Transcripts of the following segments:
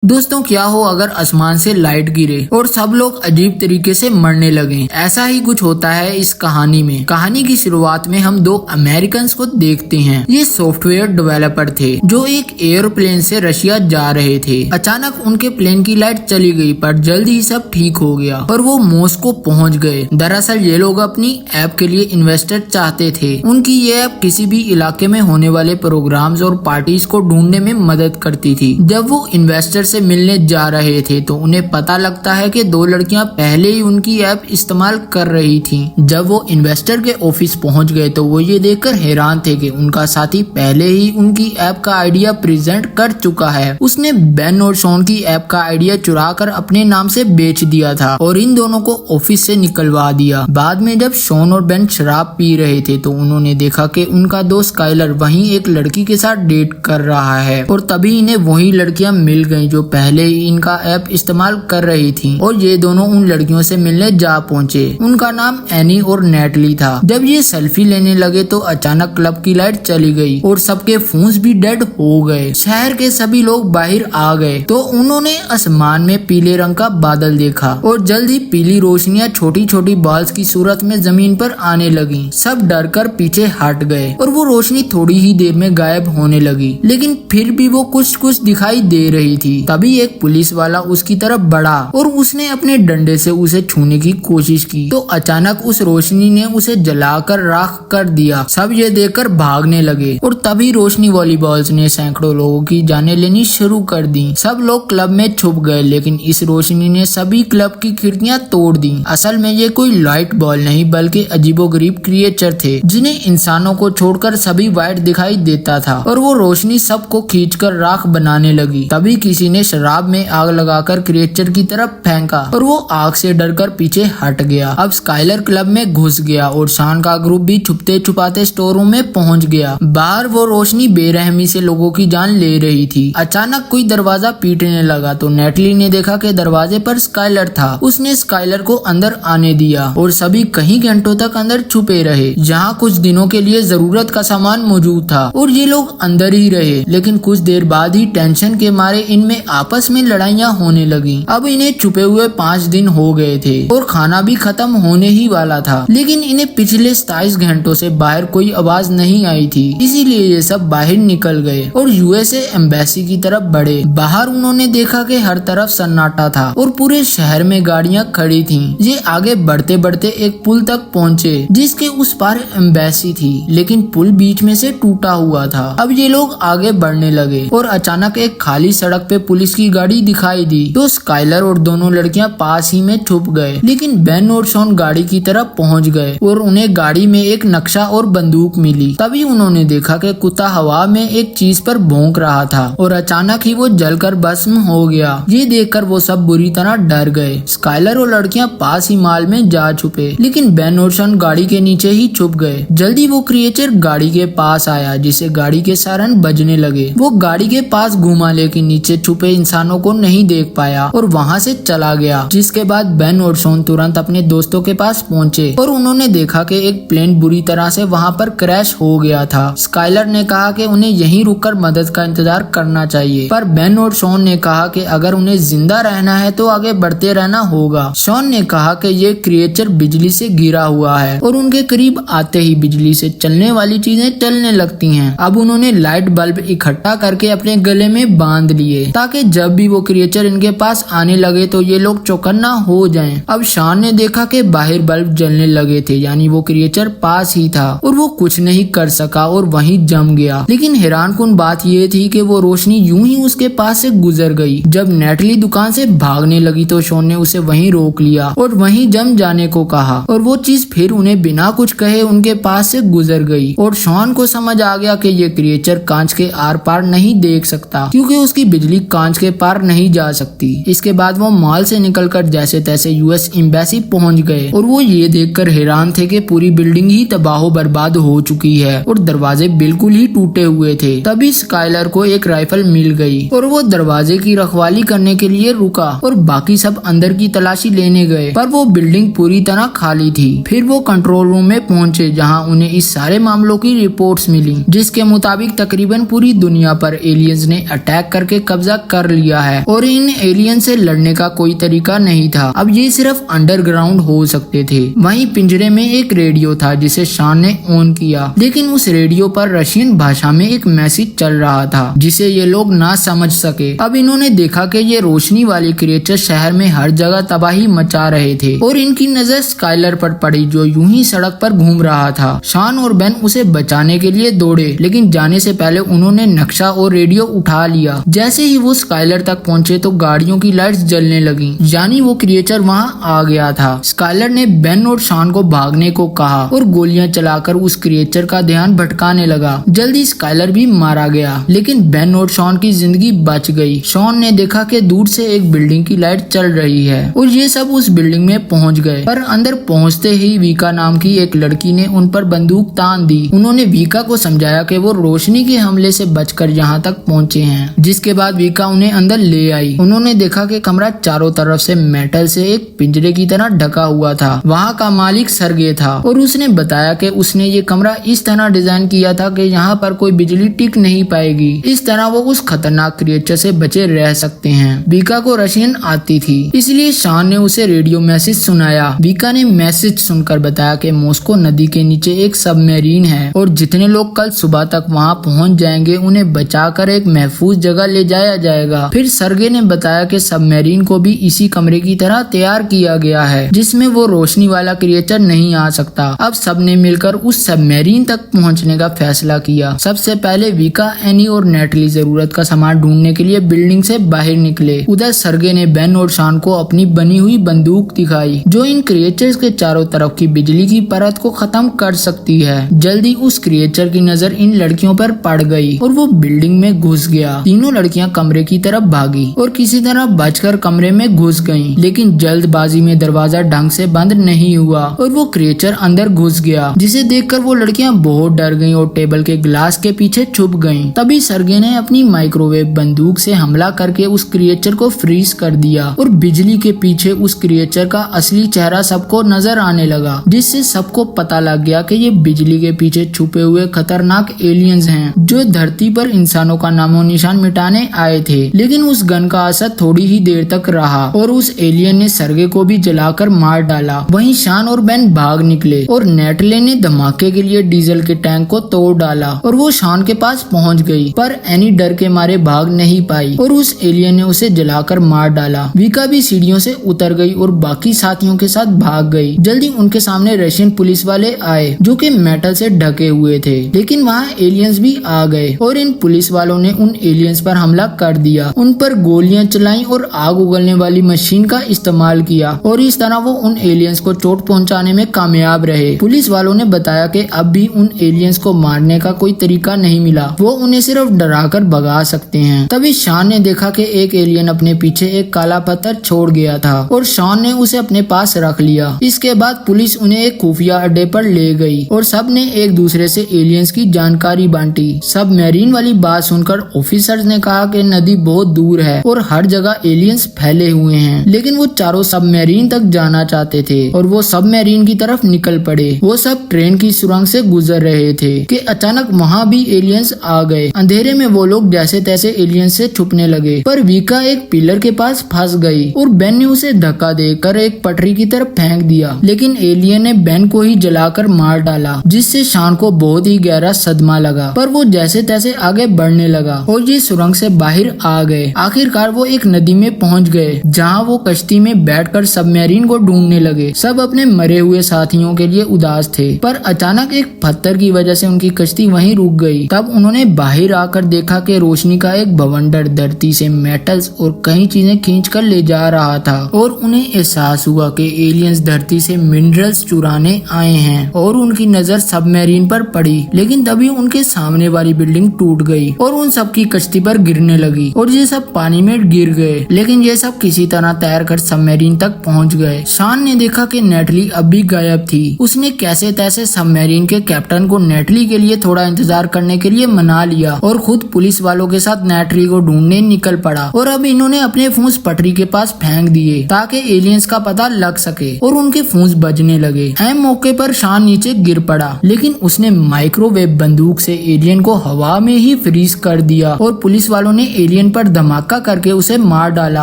दोस्तों, क्या हो अगर आसमान से लाइट गिरे और सब लोग अजीब तरीके से मरने लगे। ऐसा ही कुछ होता है इस कहानी में। कहानी की शुरुआत में हम दो अमेरिकन को देखते हैं। ये सॉफ्टवेयर डेवलपर थे जो एक एयरप्लेन से रशिया जा रहे थे। अचानक उनके प्लेन की लाइट चली गई, पर जल्द ही सब ठीक हो गया और वो मॉस्को पहुंच गए। दरअसल ये लोग अपनी ऐप के लिए इन्वेस्टर चाहते थे। उनकी ये ऐप किसी भी इलाके में होने वाले प्रोग्राम्स और पार्टीज को ढूंढने में मदद करती थी। जब वो इन्वेस्टर से मिलने जा रहे थे तो उन्हें पता लगता है कि दो लड़कियां पहले ही उनकी ऐप इस्तेमाल कर रही थीं। जब वो इन्वेस्टर के ऑफिस पहुंच गए तो वो ये देखकर हैरान थे कि उनका साथी पहले ही उनकी ऐप का आइडिया प्रेजेंट कर चुका है। उसने बेन और शॉन की ऐप का आइडिया चुरा कर अपने नाम से बेच दिया था और इन दोनों को ऑफिस से निकलवा दिया। बाद में जब शॉन और बेन शराब पी रहे थे तो उन्होंने देखा कि उनका दोस्त स्काइलर वहीं एक लड़की के साथ डेट कर रहा है और तभी इन्हें वही लड़कियां मिल गयी जो पहले ही इनका ऐप इस्तेमाल कर रही थी और ये दोनों उन लड़कियों से मिलने जा पहुंचे। उनका नाम एनी और नेटली था। जब ये सेल्फी लेने लगे तो अचानक क्लब की लाइट चली गई और सबके फोन्स भी डेड हो गए। शहर के सभी लोग बाहर आ गए तो उन्होंने आसमान में पीले रंग का बादल देखा और जल्द ही पीली रोशनियां छोटी छोटी बॉल्स की सूरत में जमीन पर आने लगी। सब डर कर पीछे हट गए और वो रोशनी थोड़ी ही देर में गायब होने लगी, लेकिन फिर भी वो कुछ कुछ दिखाई दे रही थी। तभी एक पुलिस वाला उसकी तरफ बढ़ा और उसने अपने डंडे से उसे छूने की कोशिश की तो अचानक उस रोशनी ने उसे जलाकर राख कर दिया। सब ये देखकर भागने लगे और तभी रोशनी वाली बॉल्स ने सैकड़ों लोगों की जानें लेनी शुरू कर दी। सब लोग क्लब में छुप गए, लेकिन इस रोशनी ने सभी क्लब की खिड़कियां तोड़ दी। असल में ये कोई लाइट बॉल नहीं बल्कि अजीबोगरीब क्रिएचर थे जिन्हें इंसानों को छोड़कर सभी व्हाइट दिखाई देता था और वो रोशनी सबको खींचकर राख बनाने लगी। तभी किसी ने शराब में आग लगाकर क्रिएचर की तरफ फेंका और वो आग से डरकर पीछे हट गया। अब स्काइलर क्लब में घुस गया और शान का ग्रुप भी छुपते छुपाते स्टोर रूम में पहुंच गया। बाहर वो रोशनी बेरहमी से लोगों की जान ले रही थी। अचानक कोई दरवाजा पीटने लगा तो नेटली ने देखा कि दरवाजे पर स्काइलर था। उसने स्काइलर को अंदर आने दिया और सभी कई घंटों तक अंदर छुपे रहे, जहाँ कुछ दिनों के लिए जरूरत का सामान मौजूद था और ये लोग अंदर ही रहे। लेकिन कुछ देर बाद ही टेंशन के मारे इनमें आपस में लड़ाइयाँ होने लगी। अब इन्हें छुपे हुए 5 दिन हो गए थे और खाना भी खत्म होने ही वाला था, लेकिन इन्हें पिछले 27 घंटों से बाहर कोई आवाज नहीं आई थी। इसीलिए ये सब बाहर निकल गए और यूएसए एम्बेसी की तरफ बढ़े। बाहर उन्होंने देखा कि हर तरफ सन्नाटा था और पूरे शहर में गाड़ियां खड़ी थीं। ये आगे बढ़ते बढ़ते एक पुल तक पहुँचे जिसके उस पार एम्बेसी थी, लेकिन पुल बीच में से टूटा हुआ था। अब ये लोग आगे बढ़ने लगे और अचानक एक खाली सड़क पे पुलिस की गाड़ी दिखाई दी तो स्काइलर और दोनों लड़कियां पास ही में छुप गए। लेकिन बेन और शॉन गाड़ी की तरफ पहुंच गए और उन्हें गाड़ी में एक नक्शा और बंदूक मिली। तभी उन्होंने देखा कि कुत्ता हवा में एक चीज पर भौंक रहा था और अचानक ही वो जलकर भस्म हो गया। ये देखकर वो सब बुरी तरह डर गए। स्काइलर और लड़कियां पास ही माल में जा छुपे, लेकिन बेन और शॉन गाड़ी के नीचे ही छुप गए। जल्दी वो क्रिएचर गाड़ी के पास आया जिससे गाड़ी के सायरन बजने लगे। वो गाड़ी के पास घूमा लेकिन नीचे छुपे इंसानों को नहीं देख पाया और वहाँ से चला गया। जिसके बाद बेन और शॉन तुरंत अपने दोस्तों के पास पहुँचे और उन्होंने देखा कि एक प्लेन बुरी तरह से वहाँ पर क्रैश हो गया था। स्काइलर ने कहा कि उन्हें यहीं रुककर मदद का इंतजार करना चाहिए, पर बेन और शॉन ने कहा कि अगर उन्हें जिंदा रहना है तो आगे बढ़ते रहना होगा। शॉन ने कहा कि ये क्रिएचर बिजली से घिरा हुआ है और उनके करीब आते ही बिजली से चलने वाली चीजें चलने लगती हैं। अब उन्होंने लाइट बल्ब इकट्ठा करके अपने गले में बांध लिए ताकि जब भी वो क्रिएचर इनके पास आने लगे तो ये लोग चौकन्ना हो जाएं। अब शान ने देखा कि बाहर बल्ब जलने लगे थे, यानी वो क्रिएचर पास ही था और वो कुछ नहीं कर सका और वहीं जम गया। लेकिन हैरानकुन बात ये थी कि वो रोशनी यूं ही उसके पास से गुजर गई। जब नेटली दुकान से भागने लगी तो शॉन ने उसे वहीं रोक लिया और वहीं जम जाने को कहा और वो चीज फिर उन्हें बिना कुछ कहे उनके पास से गुजर गई। और शॉन को समझ आ गया कि ये क्रिएचर कांच के आर पार नहीं देख सकता क्योंकि उसकी बिजली कांच के पार नहीं जा सकती। इसके बाद वो मॉल से निकलकर जैसे तैसे यूएस एम्बेसी पहुंच गए और वो ये देखकर हैरान थे कि पूरी बिल्डिंग ही तबाह बर्बाद हो चुकी है और दरवाजे बिल्कुल ही टूटे हुए थे। तभी स्काइलर को एक राइफल मिल गई और वो दरवाजे की रखवाली करने के लिए रुका और बाकी सब अंदर की तलाशी लेने गए, पर वो बिल्डिंग पूरी तरह खाली थी। फिर वो कंट्रोल रूम में पहुंचे जहां उन्हें इस सारे मामलों की रिपोर्ट्स मिली जिसके मुताबिक तकरीबन पूरी दुनिया पर एलियंस ने अटैक करके कब्जा कर लिया है और इन एलियन से लड़ने का कोई तरीका नहीं था। अब ये सिर्फ अंडरग्राउंड हो सकते थे। वहीं पिंजरे में एक रेडियो था जिसे शान ने ऑन किया, लेकिन उस रेडियो पर रशियन भाषा में एक मैसेज चल रहा था जिसे ये लोग ना समझ सके। अब इन्होंने देखा कि ये रोशनी वाले क्रिएचर शहर में हर जगह तबाही मचा रहे थे और इनकी नजर स्काइलर पर पड़ी जो यूं ही सड़क पर घूम रहा था। शान और बेन उसे बचाने के लिए दौड़े, लेकिन जाने से पहले उन्होंने नक्शा और रेडियो उठा लिया। जैसे ही वो स्काइलर तक पहुंचे तो गाड़ियों की लाइट्स जलने लगी, यानी वो क्रिएचर वहां आ गया था। स्काइलर ने बेन और शान को भागने को कहा और गोलियां चलाकर उस क्रिएचर का ध्यान भटकाने लगा। जल्दी स्काइलर भी मारा गया, लेकिन बेन और शॉन की जिंदगी बच गई। शॉन ने देखा कि दूर से एक बिल्डिंग की लाइट चल रही है और ये सब उस बिल्डिंग में पहुंच गए, पर अंदर पहुंचते ही वीका नाम की एक लड़की ने उन पर बंदूक तान दी। उन्होंने वीका को समझाया कि वो रोशनी के हमले से बचकर यहाँ तक पहुँचे हैं, जिसके बाद वीका उन्हें अंदर ले आई। उन्होंने देखा कि कमरा चारों तरफ से मेटल से एक पिंजरे की तरह ढका हुआ था। वहाँ का मालिक सर्गे था और उसने बताया कि उसने ये कमरा इस तरह डिजाइन किया था कि यहाँ पर कोई बिजली टिक नहीं पाएगी। इस तरह वो उस खतरनाक क्रिएचर से बचे रह सकते हैं। वीका को रशियन आती थी, इसलिए शान ने उसे रेडियो मैसेज सुनाया। वीका ने मैसेज सुनकर बताया कि मॉस्को नदी के नीचे एक सबमरीन है और जितने लोग कल सुबह तक वहां पहुंच जाएंगे उन्हें बचाकर एक महफूज जगह ले जाया जाएगा। फिर सर्गे ने बताया कि सबमरीन को भी इसी कमरे की तरह तैयार किया गया है जिसमें वो रोशनी वाला क्रिएचर नहीं आ सकता। अब सबने मिलकर उस सबमरीन तक पहुंचने का फैसला किया। सबसे पहले वीका, एनी और नेटली जरूरत का सामान ढूंढने के लिए बिल्डिंग से बाहर निकले। उधर सर्गे ने बेन और शान को अपनी बनी हुई बंदूक दिखाई जो इन क्रिएचर्स के चारों तरफ की बिजली की परत को खत्म कर सकती है। जल्दी उस क्रिएचर की नजर इन लड़कियों पर पड़ गई और वो बिल्डिंग में घुस गया। तीनों लड़कियां कमरे की तरफ भागी और किसी तरह बचकर कमरे में घुस गईं, लेकिन जल्दबाजी में दरवाजा ढंग से बंद नहीं हुआ और वो क्रिएचर अंदर घुस गया, जिसे देखकर वो लड़कियां बहुत डर गईं और टेबल के ग्लास के पीछे छुप गईं। तभी सर्गे ने अपनी माइक्रोवेव बंदूक से हमला करके उस क्रिएचर को फ्रीज कर दिया और बिजली के पीछे उस क्रिएचर का असली चेहरा सबको नजर आने लगा, जिससे सबको पता लग गया कि ये बिजली के पीछे छुपे हुए खतरनाक एलियंस हैं जो धरती पर इंसानों का नामो निशान मिटाने आए थे। लेकिन उस गन का असर थोड़ी ही देर तक रहा और उस एलियन ने सर्गे को भी जलाकर मार डाला। वहीं शान और बेन भाग निकले और नेटले ने धमाके के लिए डीजल के टैंक को तोड़ डाला और वो शान के पास पहुंच गई, पर एनी डर के मारे भाग नहीं पाई और उस एलियन ने उसे जलाकर मार डाला। वीका भी सीढ़ियों से उतर गई और बाकी साथियों के साथ भाग गई। जल्दी उनके सामने रशियन पुलिस वाले आए जो कि मेटल से ढके हुए थे, लेकिन वहाँ एलियंस भी आ गए और इन पुलिस वालों ने उन एलियंस पर हमला कर दिया। उन पर गोलियां चलाई और आग उगलने वाली मशीन का इस्तेमाल किया और इस तरह वो उन एलियंस को चोट पहुंचाने में कामयाब रहे। पुलिस वालों ने बताया कि अब भी उन एलियंस को मारने का कोई तरीका नहीं मिला, वो उन्हें सिर्फ डराकर भगा सकते हैं। तभी शान ने देखा कि एक एलियन अपने पीछे एक काला पत्थर छोड़ गया था और शान ने उसे अपने पास रख लिया। इसके बाद पुलिस उन्हें एक खुफिया अड्डे पर ले गई और सब ने एक दूसरे से एलियंस की जानकारी बांटी। सबमरीन वाली बात सुनकर ऑफिसर्स ने कहा कि नदी बहुत दूर है और हर जगह एलियंस फैले हुए हैं, लेकिन वो चारों सबमरीन तक जाना चाहते थे और वो सबमरीन की तरफ निकल पड़े। वो सब ट्रेन की सुरंग से गुजर रहे थे कि अचानक वहाँ भी एलियंस आ गए। अंधेरे में वो लोग जैसे तैसे एलियंस से छुपने लगे, पर वीका एक पिलर के पास फंस गई और बेन ने उसे धक्का देकर एक पटरी की तरफ फेंक दिया, लेकिन एलियन ने बेन को ही जलाकर मार डाला, जिससे शान को बहुत ही गहरा सदमा लगा। पर वो जैसे तैसे आगे बढ़ने लगा और ये सुरंग से बाहर आ गए। आखिरकार वो एक नदी में पहुंच गए जहां वो कश्ती में बैठकर सबमरीन को ढूंढने लगे। सब अपने मरे हुए साथियों के लिए उदास थे, पर अचानक एक पत्थर की वजह से उनकी कश्ती वहीं रुक गई। तब उन्होंने बाहर आकर देखा कि रोशनी का एक बवंडर धरती से मेटल्स और कई चीजें खींच कर ले जा रहा था और उन्हें एहसास हुआ कि एलियंस धरती से मिनरल्स चुराने आए हैं और उनकी नजर सबमरीन पर पड़ी। लेकिन तभी उनके सामने वाली बिल्डिंग टूट गई और उन सब की कश्ती पर गिरने लगी और ये सब पानी में गिर गए, लेकिन ये सब किसी तरह तैर कर सबमरीन तक पहुंच गए। शान ने देखा कि नेटली अब भी गायब थी। उसने कैसे तैसे सबमरीन के कैप्टन को नेटली के लिए थोड़ा इंतजार करने के लिए मना लिया और खुद पुलिस वालों के साथ नेटली को ढूंढने निकल पड़ा। और अब इन्होंने अपने फूंस पटरी के पास फेंक दिए ताकि एलियंस का पता लग सके और उनके फूंस बजने लगे। ऐन मौके पर शान नीचे गिर पड़ा, लेकिन उसने माइक्रोवेव बंदूक से एलियन को हवा में ही फ्रीज कर दिया और पुलिस वालों ने एलियन एलियन पर धमाका करके उसे मार डाला।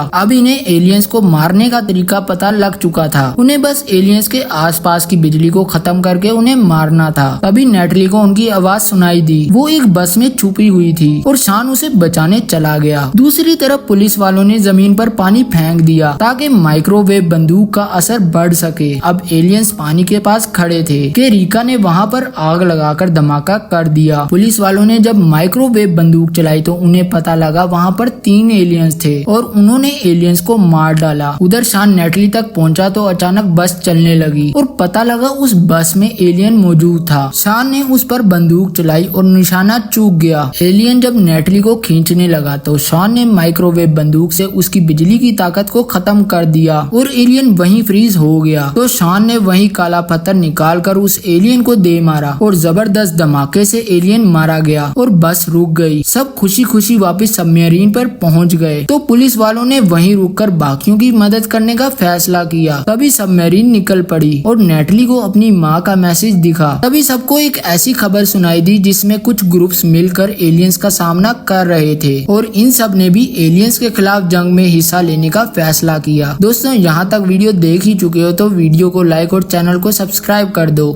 अब इन्हें एलियंस को मारने का तरीका पता लग चुका था। उन्हें बस एलियंस के आसपास की बिजली को खत्म करके उन्हें मारना था। तभी नेटली को उनकी आवाज सुनाई दी। वो एक बस में छुपी हुई थी और शान उसे बचाने चला गया। दूसरी तरफ पुलिस वालों ने जमीन पर पानी फेंक दिया ताकि माइक्रोवेव बंदूक का असर बढ़ सके। अब एलियंस पानी के पास खड़े थे कि रीका ने वहाँ पर आग लगाकर धमाका कर दिया। पुलिस वालों ने जब माइक्रोवेव बंदूक चलाई तो उन्हें पता लगा वहाँ पर 3 एलियंस थे और उन्होंने एलियंस को मार डाला। उधर शान नेटली तक पहुँचा तो अचानक बस चलने लगी और पता लगा उस बस में एलियन मौजूद था। शान ने उस पर बंदूक चलाई और निशाना चूक गया। एलियन जब नेटली को खींचने लगा तो शान ने माइक्रोवेव बंदूक से उसकी बिजली की ताकत को खत्म कर दिया और एलियन वहीं फ्रीज हो गया। तो शान ने वहीं काला पत्थर निकाल कर उस एलियन को दे मारा और जबरदस्त धमाके से एलियन मारा गया और बस रुक गई। सब खुशी खुशी वापस सबमरीन पर पहुंच गए। तो पुलिस वालों ने वहीं रुककर बाकियों की मदद करने का फैसला किया। तभी सबमरीन निकल पड़ी और नेटली को अपनी माँ का मैसेज दिखा। तभी सबको एक ऐसी खबर सुनाई दी जिसमें कुछ ग्रुप्स मिलकर एलियंस का सामना कर रहे थे और इन सब ने भी एलियंस के खिलाफ जंग में हिस्सा लेने का फैसला किया। दोस्तों, यहाँ तक वीडियो देख ही चुके हो तो वीडियो को लाइक और चैनल को सब्सक्राइब कर दो।